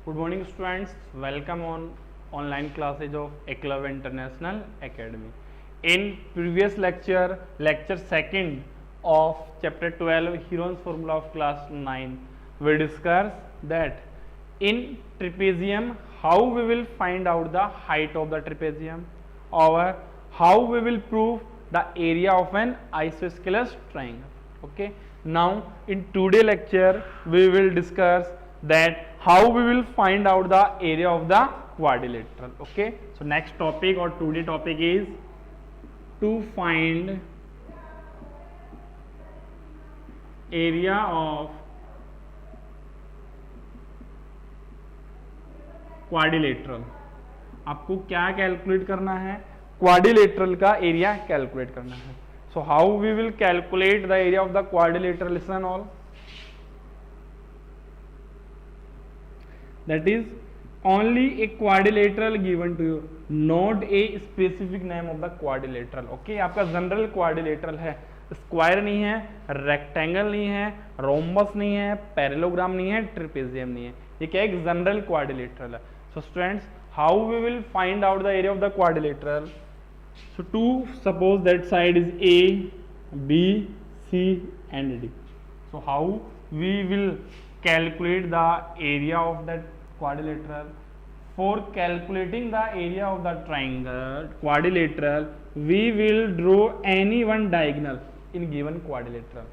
Good morning students, welcome on online classes of Eklavya International Academy. In previous lecture, lecture 2nd of chapter 12 Heron's formula of class 9, we discussed that in trapezium how we will find out the height of the trapezium or how we will prove the area of an isosceles triangle. Okay, now in today lecture we will discuss that how we will find out the area of the quadrilateral. Okay, so next topic or today topic is to find area of quadrilateral. आपको क्या calculate करना है? Quadrilateral का area calculate करना है. So how we will calculate the area of the quadrilateral? Listen all. That is only a quadrilateral given to you, not a specific name of the quadrilateral. Okay, आपका general quadrilateral है, square नहीं है, rectangle नहीं है, rhombus नहीं है, parallelogram नहीं है, ट्रेपेजियम नहीं है. ये क्या एक जनरल क्वाड्रिलेटरल है. So students, how we will find out the area of the quadrilateral? So to suppose that side is A, B, C and D. So how we will calculate the area of that quadrilateral? For calculating the area of the triangle quadrilateral, we will draw any one diagonal in given quadrilateral.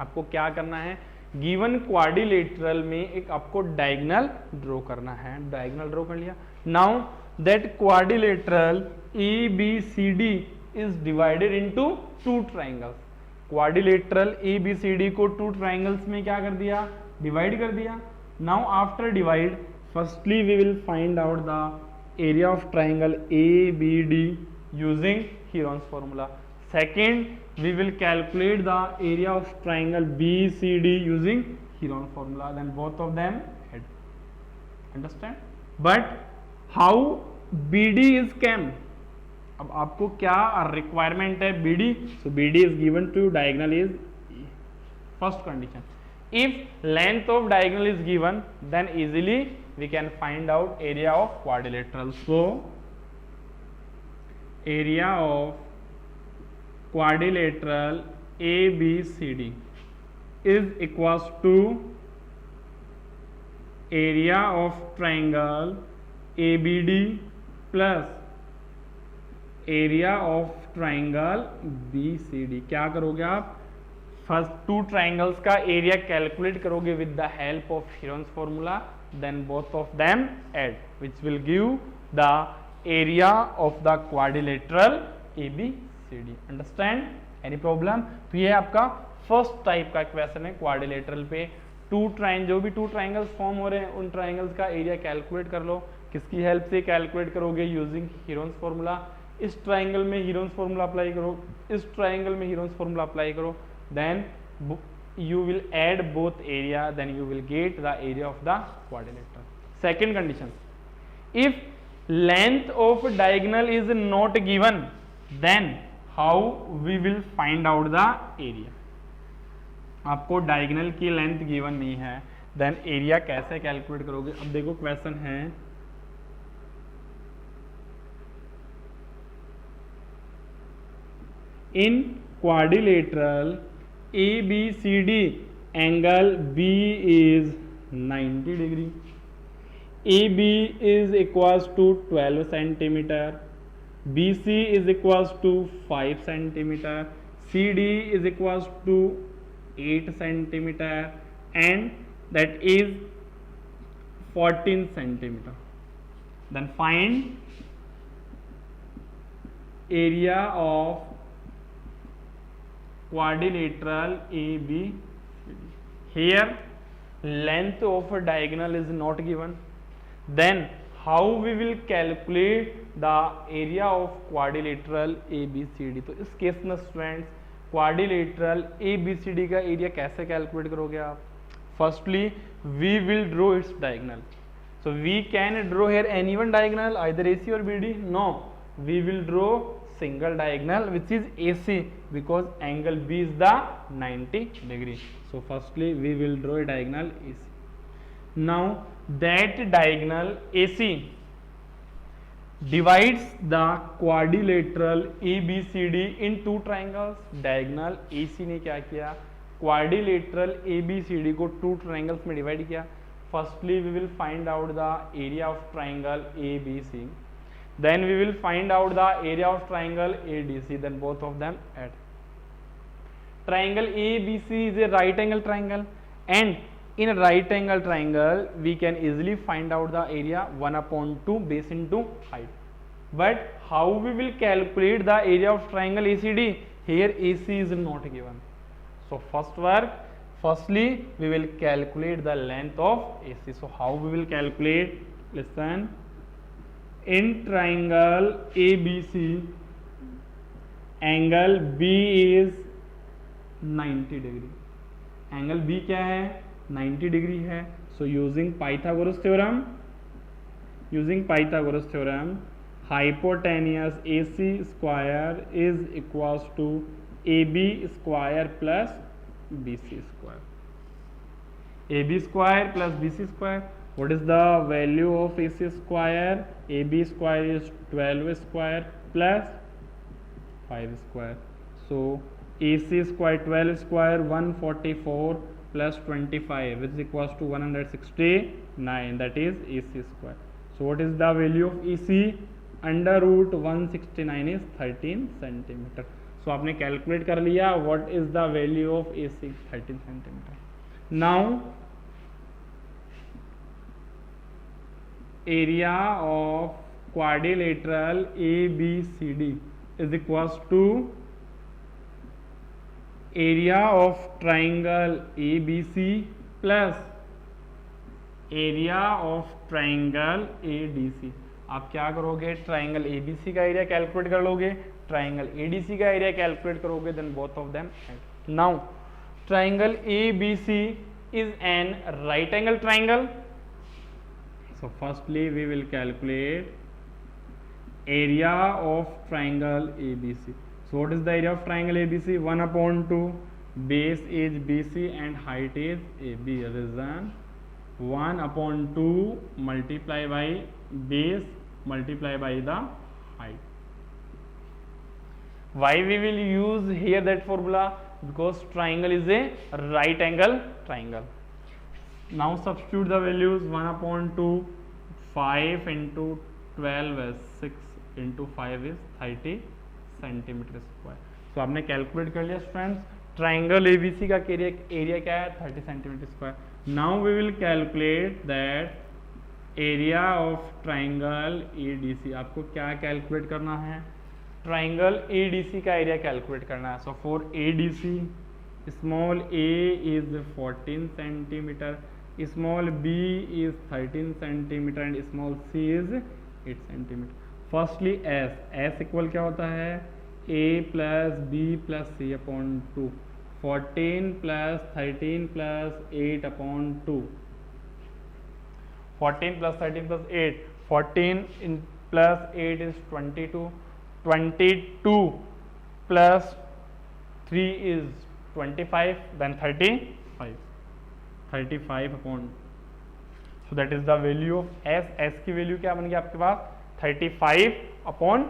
आपको क्या करना है? Given quadrilateral में एक आपको diagonal draw करना है. Diagonal draw कर लिया. Now that quadrilateral A B C D is divided into two triangles. Quadrilateral A B C D को टू ट्राइंगल्स में क्या कर दिया? डिवाइड कर दिया. Now after divide, firstly we will find out the area of triangle A B D using Heron's formula. Second, we will calculate the area of triangle BCD using Heron formula. Then both of them add. Understand? But how BD is came? अब आपको क्या requirement है BD? So BD is given to diagonal is first condition. If length of diagonal is given, then easily we can find out area of quadrilateral. So area of quadrilateral ABCD is equals to area of triangle ABD plus area of triangle BCD. क्या करोगे आप? First two triangles का area calculate करोगे with the help of Heron's formula. Then both of them add which will give the area of the quadrilateral ABCD. Understand? Any problem? तो ये आपका first type का question है. Quadrilateral पे जो भी टू ट्राइंगल्स फॉर्म हो रहे हैं उन ट्राइंगल्स का एरिया कैलकुलेट कर लो. किसकी हेल्प से कैलकुलेट करोगे? Using Heron's formula. इस ट्राइंगल में हीरोन्स फॉर्मूला अप्लाई करो, इस ट्राइंगल में हीरोन्स फॉर्मूला अप्लाई करो. Then you will add both area, then you will get the area of the quadrilateral. Second condition, if length of diagonal is not given, then how we will find out the area? आपको diagonal की length given नहीं है, then area कैसे calculate करोगे? अब देखो question है, इन quadrilateral ABCD angle B is 90 degree. AB is equals to 12 centimeter. BC is equals to 5 centimeter. CD is equals to 8 centimeter, and that is 14 centimeter. Then find area of quadrilateral ABCD. Here length of a diagonal is not given, then how we will calculate the area of quadrilateral ABCD? तो इस case में students quadrilateral ABCD का area कैसे calculate करोगे आप? Firstly we will draw its diagonal. So we can draw here any one diagonal, either AC और BD? No, we will draw single diagonal which is AC because angle B is the 90 degree. So firstly we will draw a diagonal AC. Now that diagonal AC divides the quadrilateral ABCD in two triangles. diagonal AC ने क्या किया, quadrilateral ABCD को two triangles में divide किया. Firstly we will find out the area of triangle ABC, then we will find out the area of triangle ADC, then both of them add. Triangle ABC is a right angle triangle, and in a right angle triangle we can easily find out the area 1/2 base into height. But how we will calculate the area of triangle ACD? Here AC is not given. So firstly we will calculate the length of AC. So how we will calculate? Listen. In triangle ABC, angle B is 90 degree. Angle B क्या है, 90 degree है. So using Pythagoras theorem hypotenuse AC square is equals to AB square plus BC square. AB square plus BC square. What is the value of AC square? AB square is 12 square plus 5 square. So AC square 12 square 144 plus 25 which is equals to 169. That is AC square. So what is the value of AC? Under root 169 is 13 centimeter. So आपने calculate कर लिया what is the value of AC, 13 centimeter. Now area of quadrilateral ABCD is equals to area of triangle ABC plus area of triangle ADC. आप क्या करोगे, triangle ABC का area calculate कर लोगे, triangle ADC का area calculate करोगे, then both of them. Now triangle ABC is an right angle triangle. So firstly we will calculate area of triangle ABC. So what is the area of triangle ABC? 1/2. Base is BC and height is AB. Reason 1/2 multiply by base multiply by the height. Why we will use here that formula? Because triangle is a right angle triangle. Now substitute the values. 1/2 5 into 12 is 6 into 5 is 30 centimetre square. तो आपने calculate कर लिया students. Triangle ABC का area क्या है, 30 centimetre square. Now we will calculate that area of triangle ADC. आपको क्या calculate करना है, ट्राइंगल ADC का एरिया कैलकुलेट करना है. So for ADC small a is 14 centimetre, small b is 13 centimetre and small c is 8 centimetre. Firstly s equal क्या होता है, a plus b plus c upon 2. 14 plus 13 plus 8 upon 2. 14 plus 13 plus 8. 14 plus 8 is 22. 22 plus 3 is 25. Then 35 upon. So that is the value of s की value क्या बन गया आपके पास, 35/2.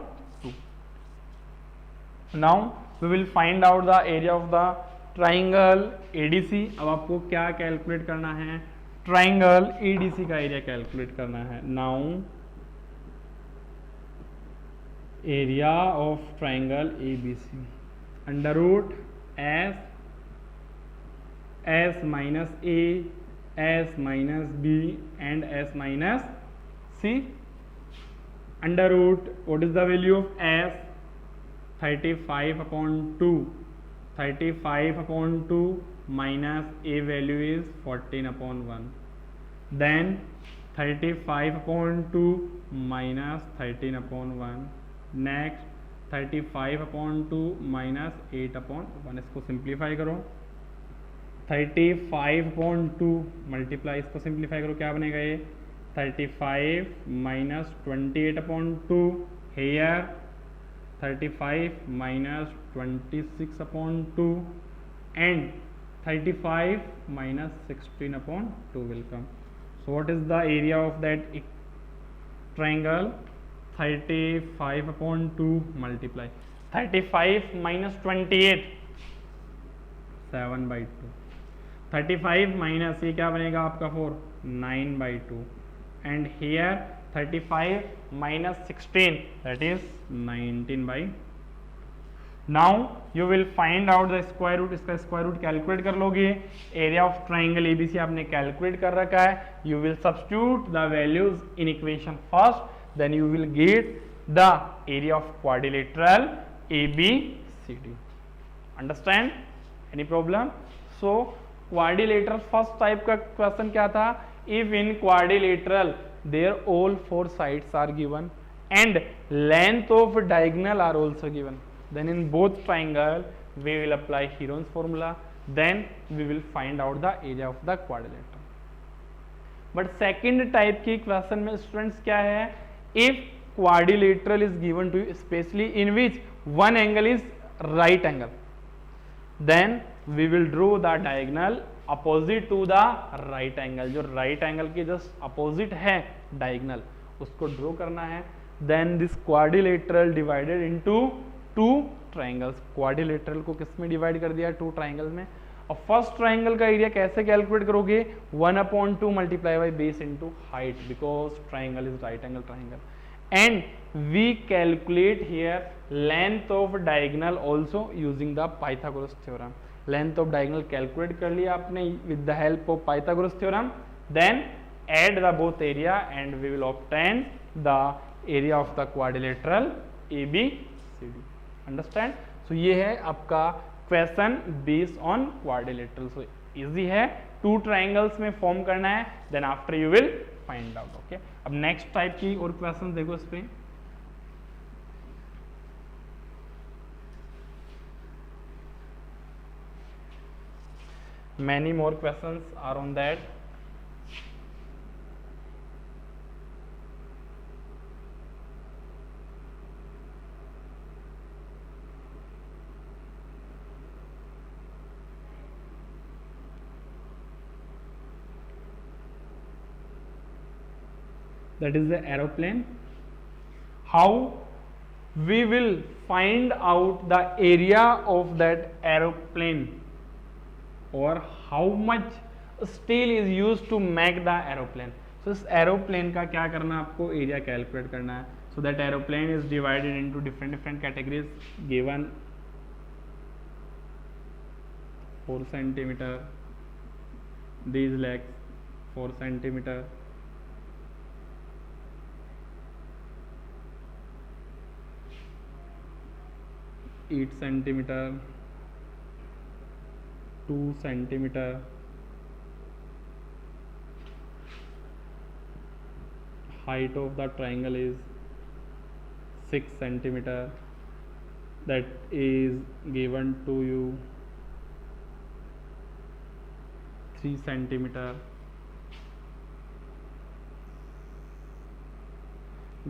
Now we will find out the area of the triangle ADC. अब आपको क्या calculate करना है, ट्राइंगल ADC का एरिया कैलकुलेट करना है. Now area of triangle ABC under root s minus a, s minus b and s minus c. Under root, what is the value of s? 35/2. 35/2 minus a value is 14/1. Then 35/2 minus 13/1. Next 35/2 minus 8/1. इसको simplify करो. 35/2 multiply, इसको simplify करो, क्या बनेगा ये, 35 minus 28/2. Here 35 minus 26/2 and 35 minus 16/2 will come. So what is the area of that triangle? 35 upon 2 multiply 35 minus 28 7 by 2 35 minus ये क्या बनेगा आपका 4 9 by 2 and here 35 minus 16 that is 19 by। Now you will find out the square root, इसका square root calculate कर लोगे। Area of triangle ABC आपने calculate कर रखा है। You will substitute the values in equation first, then you will get the area of quadrilateral ABCD। Understand? Any problem? So quadrilateral first type का question क्या था? If in quadrilateral there all four sides are given and length of diagonal are also given, then in both triangle we will apply Heron's formula, then we will find out the area of the quadrilateral। but second type की question में students क्या है? if quadrilateral is given to you especially in which one angle is right angle, then we will draw the diagonal opposite to the right angle। जो right angle के just opposite है diagonal, उसको draw करना है। then this quadrilateral divided into to triangles. Quadrilateral को किस में divide कर दिया? टू ट्राइंगल में। और फर्स्ट ट्राइंगल का एरिया कैसे कैलकुलेट करोगे? 1/2 multiply by base into height, because triangle is right angle triangle. And we calculate here length of diagonal also using the Pythagoras theorem. Length of diagonal calculate कर लिया आपने with the help of Pythagoras theorem, then add the both area and we will obtain the area of the quadrilateral ABCD। Understand? So ये है आपका question based on quadrilateral. So easy है, two triangles में form करना है, then after you will find out. Okay, अब next type की और क्वेश्चन देखो इस पे। Many more questions are on that. that is the aeroplane। how we will find out the area of that aeroplane, or how much steel is used to make the aeroplane। so इस aeroplane का क्या करना है? आपको area calculate करना है। so that aeroplane is divided into different categories given 4 centimeter, these legs 4 centimeter, 8 centimeter, 2 centimeter, height of the triangle is 6 centimeter, that is given to you 3 centimeter,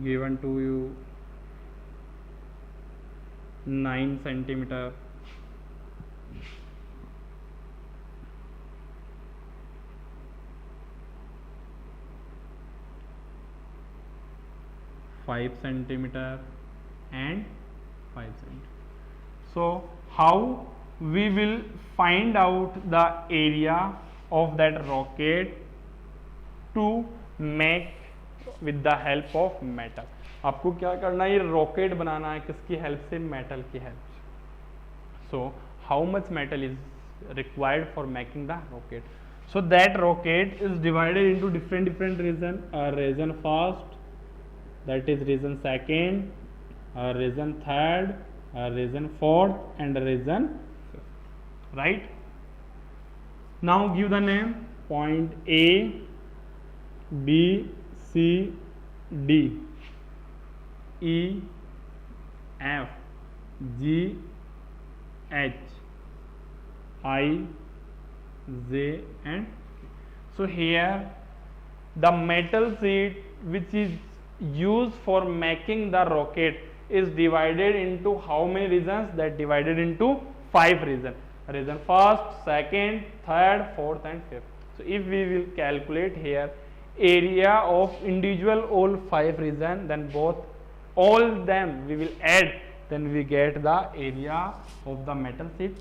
given to you 9 centimeter, 5 centimeter and 5 centimeter। so how we will find out the area of that rocket to make with the help of metal। आपको क्या करना है? ये rocket बनाना है किसकी help से? Metal की help से। So how much metal is required for making the rocket? So that rocket is divided into different region. Region first, that is region second, region third, region fourth and region fifth. Right? Now give the name. Point A, B, C, D, E, F, G, H, I, J and K। so here the metal sheet which is used for making the rocket is divided into how many regions? That divided into 5 regions. Region first, second, third, fourth and fifth। so if we will calculate here area of individual all 5 region, then both all them we will add, then we get the area of the metal sheet.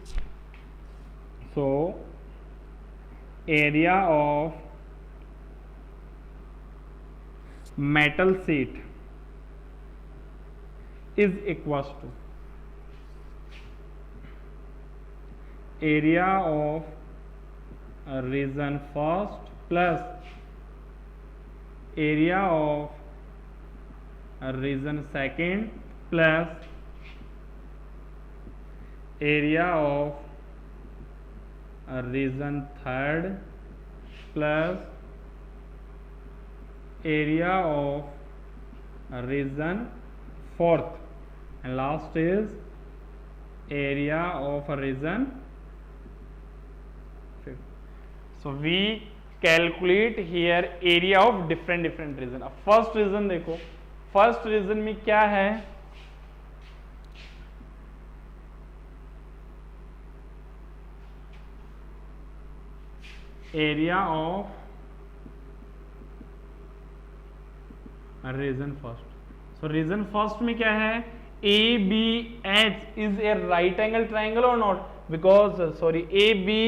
So area of metal sheet is equals to area of region first plus area of region second plus area of region third plus area of region fourth, and last is area of region fifth. So we calculate here area of different region. अब first region देखो, first region में क्या है, area of region first. So region first में क्या है, A B H is a right angle triangle और not, because sorry A B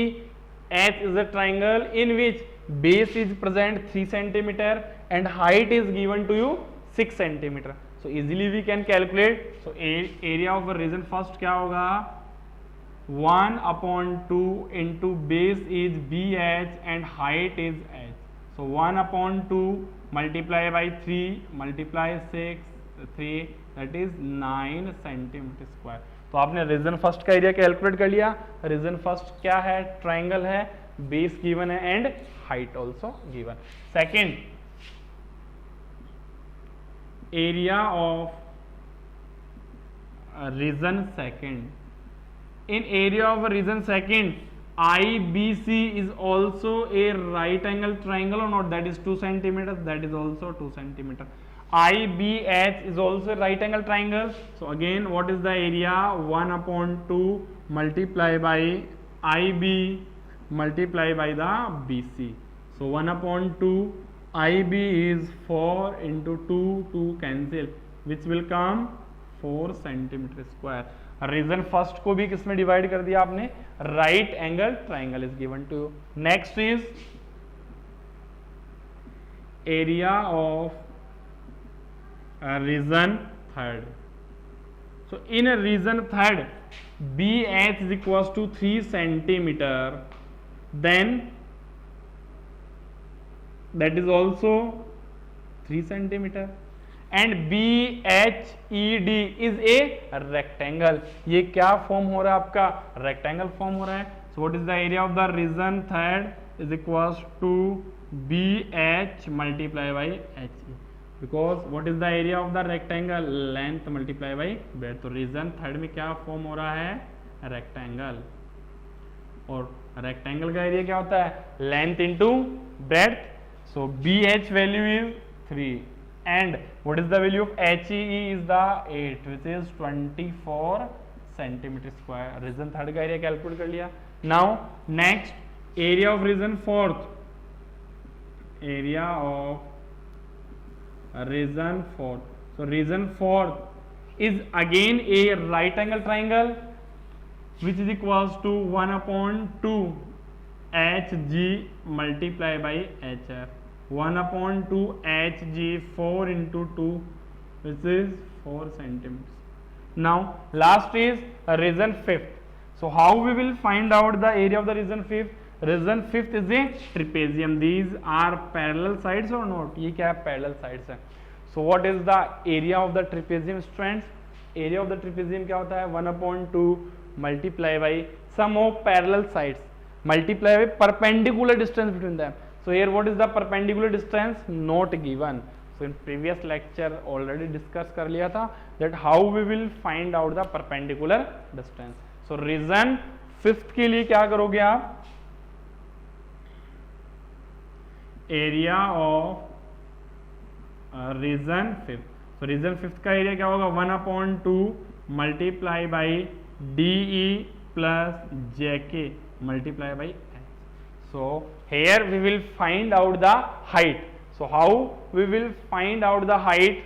H is a triangle in which base is present 3 centimeter and height is given to you 6 centimeter. So easily we can calculate. So area of a region first क्या होगा, 1/2 into base is BH and height is H. So 1/2 multiply by 3 multiply 6 3, that is 9 centimeter square. तो आपने reason first का area calculate कर लिया. Reason first क्या है, triangle है, बेस गिवन है and height also given. Second, area of region second. In area of region second, IBC is also a right angle triangle or not, that is 2 centimeters, that is also 2 centimeter. IBH is also a right angle triangle. So again, what is the area, 1/2 multiply by IB multiply by the BC. So 1/2 IB is 4 into 2 cancel, which will come 4 centimeter square. Region first को भी किसमें divide कर दिया आपने, right angle triangle is given to you. Next is area of region third. So in region third BH is equals to 3 centimeter, then that is also 3 centimeter and BHED is a rectangle. ये क्या form हो रहा है आपका, rectangle form हो रहा है. So what is the area of the region third is equals to BH multiply by HE, because what is the area of the rectangle, length multiply by breadth. तो reason third में क्या form हो रहा है, rectangle, और rectangle का area क्या होता है, length into breadth. So BH value is 3 and what is the value of HE is the 8 which is 24 centimeter square. Region third का एरिया कैलकुलेट कर लिया. Now next area of region fourth. Area of region fourth. So region fourth is again a right angle triangle which is equals to 1/2 HG multiply by HF. 1/2 HG 4 into 2 which is 4 centimeters. Now last is region fifth. So how we will find out the area of the region fifth? Region fifth is a trapezium. These are parallel sides or not? ये क्या है, parallel sides है. So what is the area of the trapezium strands? Area of the trapezium क्या होता है, 1/2 multiply by sum of parallel sides multiply by perpendicular distance between them. So here what is the perpendicular distance, not given. So in previous lecture already discuss कर लिया था that how we will find out the perpendicular distance. So region fifth के लिए क्या करोगे आप, area of reason fifth. तो reason fifth का एरिया क्या होगा, 1/2 multiply by DE plus JK multiply by H. So here we will find out the height. So how we will find out the height?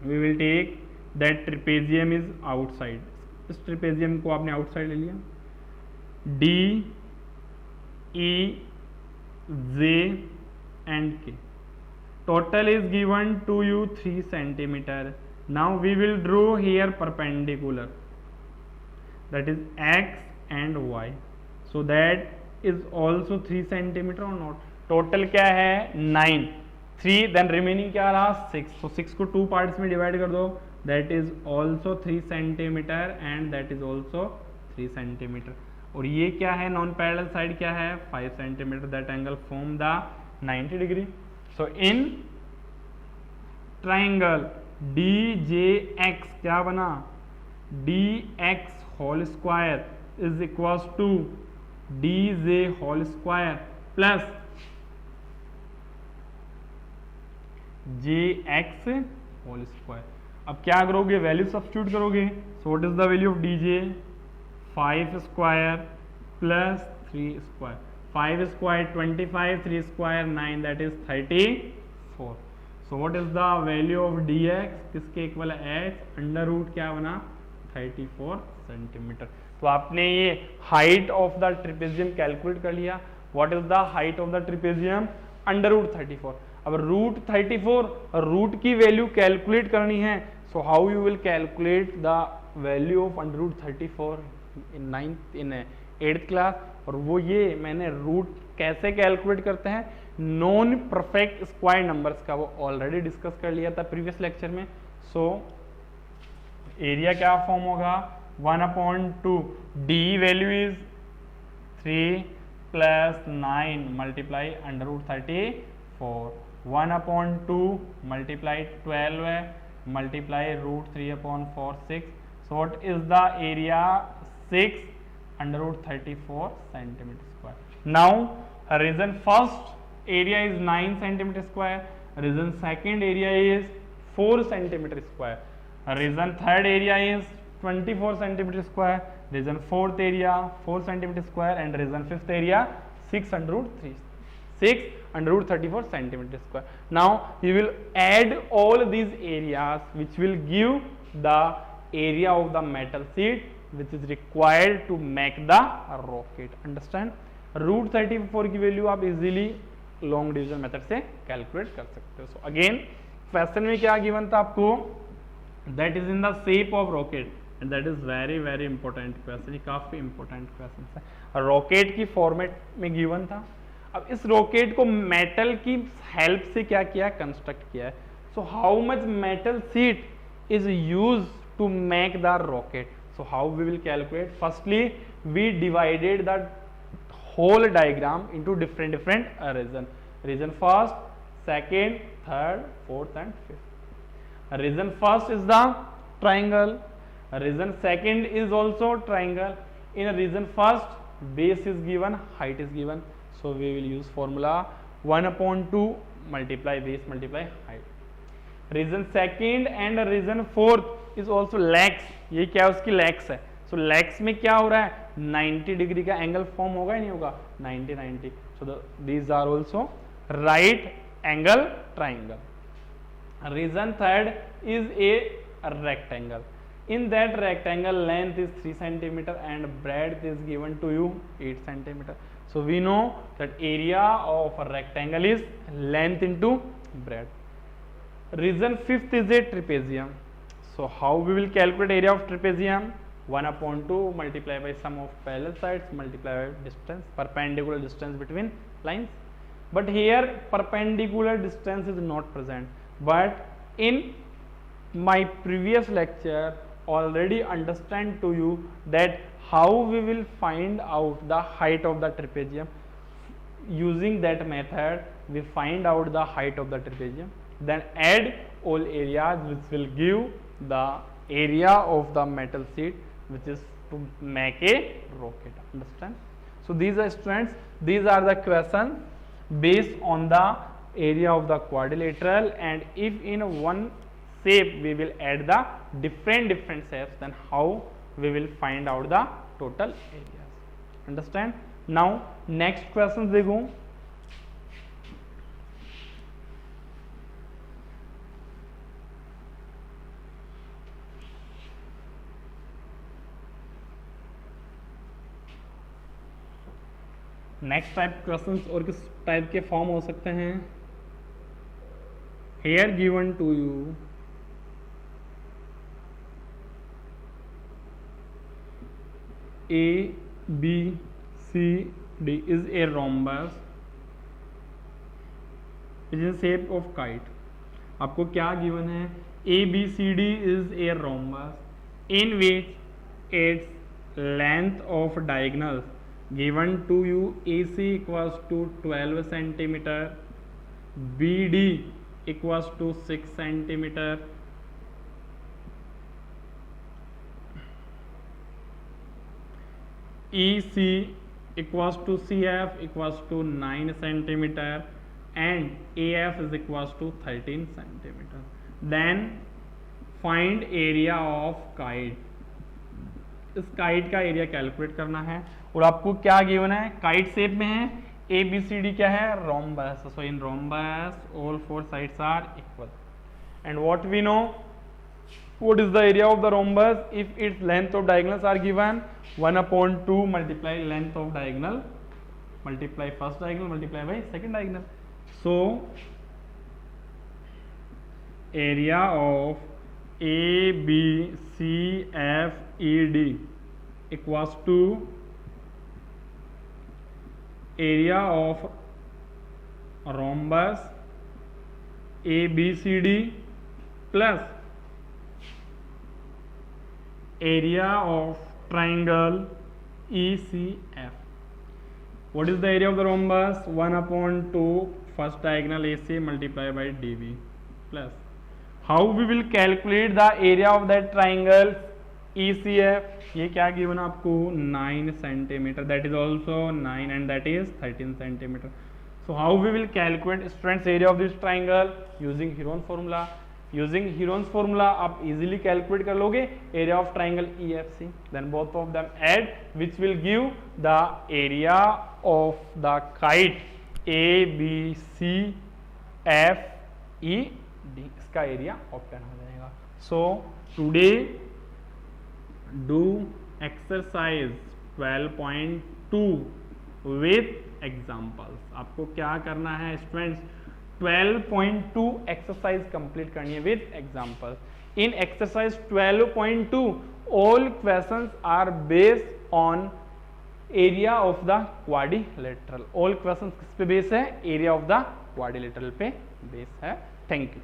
We will take that trapezium is outside. इस trapezium को आपने outside ले लिया, D, E, J and K. Total is given to you 3 centimeter. Now we will draw here perpendicular, that is X and Y. So that is also 3 centimeter or not? Total क्या है 9, 3 then remaining क्या रहा 6. So 6 को 2 parts में divide कर दो, that is also 3 centimeter and that is also 3 centimeter. और ये क्या है नॉन पैरेलल साइड क्या है 5 centimeter. That angle form the 90 degree. So in triangle DJX क्या बना, DX whole square is equals to DJ whole square plus JX whole square. अब क्या करोगे, वैल्यू सब्स्टिट्यूट करोगे. So what is the value of DJ? 5 square plus 3 square. 5 square 25, 3 square 9, that is 34. So what is the value of dx? किसके equal है x, under root क्या बना 34 centimetre. तो आपने ये height of the trapezium calculate कर लिया. What is the height of the trapezium? Under root 34. अब रूट 34 रूट की वैल्यू कैलकुलेट करनी है. So how you will calculate the value of under root 34 in 8th class. और वो ये मैंने रूट कैसे कैलकुलेट करते हैं नॉन परफेक्ट स्क्वायर नंबर्स का, वो ऑलरेडी डिस्कस कर लिया था प्रीवियस लेक्चर में. सो एरिया क्या फॉर्म होगा 1/2. The value is 3 plus 9 multiply under root 34. 1/2 multiply 12 है multiply root 3/4 6. So what is the area? 6 under root 34 centimeter square. Now reason first area is 9 centimeter square. Reason second area is 4 centimeter square. Reason third area is 24 centimeter square. Reason fourth area 4 centimeter square and reason fifth area 6 under root 3. 6 under root 34 centimeter square. Now you will add all these areas which will give the area of the metal sheet which is required to make the rocket. Understand? Root 34 की value आप easily long division method से calculate कर सकते हो. So again question में क्या given था आपको, that is in the shape of rocket and that is very very important question. काफी इंपॉर्टेंट क्वेश्चन है. रॉकेट की फॉर्मेट में गिवन था. अब इस रॉकेट को मेटल की हेल्प से क्या किया, कंस्ट्रक्ट किया है. So how much metal sheet is use to make the rocket. So how we will calculate? Firstly we divided the whole diagram into different region. Region first, second, third, fourth and fifth. Region first is the triangle. Region second is also triangle. In region first base is given, height is given. So we will use formula 1/2 multiply base multiply height. Region second and region fourth is also legs. ये क्या है उसकी legs है. So legs में क्या हो रहा है 90 डिग्री का एंगल फॉर्म होगा ही नहीं होगा 90. So these are also right angle triangle. Region third is a rectangle. In that rectangle length is 3 centimeter and breadth is given to you 8 centimeter. So we know that area of a rectangle is length into breadth. Region fifth is a trapezium. So how we will calculate area of trapezium? 1/2 multiply by sum of parallel sides multiply by distance, perpendicular distance between lines. But here perpendicular distance is not present. But in my previous lecture already understand to you that how we will find out the height of the trapezium. Using that method we find out the height of the trapezium. Then add all areas which will give the area of the metal sheet which is to make a rocket. Understand? So these are students, these are the questions based on the area of the quadrilateral, and if in one shape we will add the different shapes, then how we will find out the total areas. Understand? Now next questions देखो. Next type questions और किस type के form हो सकते हैं? Here given to you A, B, C, D is a rhombus which is shape of kite. आपको क्या given है? A, B, C, D is a rhombus in which its length of diagonals given to you AC equals to 12 centimeter, BD equals to 6 centimeter, EC equals to CF equals to 9 centimeter and AF is equals to 13 centimeter. Then find area of kite. इस kite का area calculate करना है और आपको क्या given है? Kite shape में है, ए बी सी डी क्या है? Rhombus. So in rhombus all four sides are equal and what we know, what is the area of the rhombus if its length of diagonals are given? 1/2 multiply length of diagonal multiply first diagonal multiply by second diagonal. So area of A B C F E D equals to area of rhombus A B C D plus area of triangle ECF. What is the area of the rhombus? 1/2 first diagonal AC multiplied by DB plus. How we will calculate the area of that triangle ECF? ये क्या given आपको? 9 centimeter. That is also 9 and that is 13 centimeter. So how we will calculate students area of this triangle? Using Heron's formula. Using Heron's formula आप easily calculate कर लोगे area of triangle EFC. Then both of them add which will give the area of the kite ABCFED. इसका area obtain हो जाएगा. So today do exercise 12.2 with examples. आपको क्या करना है स्टूडेंट्स? 12.2 एक्सरसाइज कंप्लीट करनी है with example. In exercise 12.2 all questions are based on area of the quadrilateral. All questions किस पे बेस है? एरिया ऑफ द क्वाड्रिलेटरल पे बेस है. Thank you.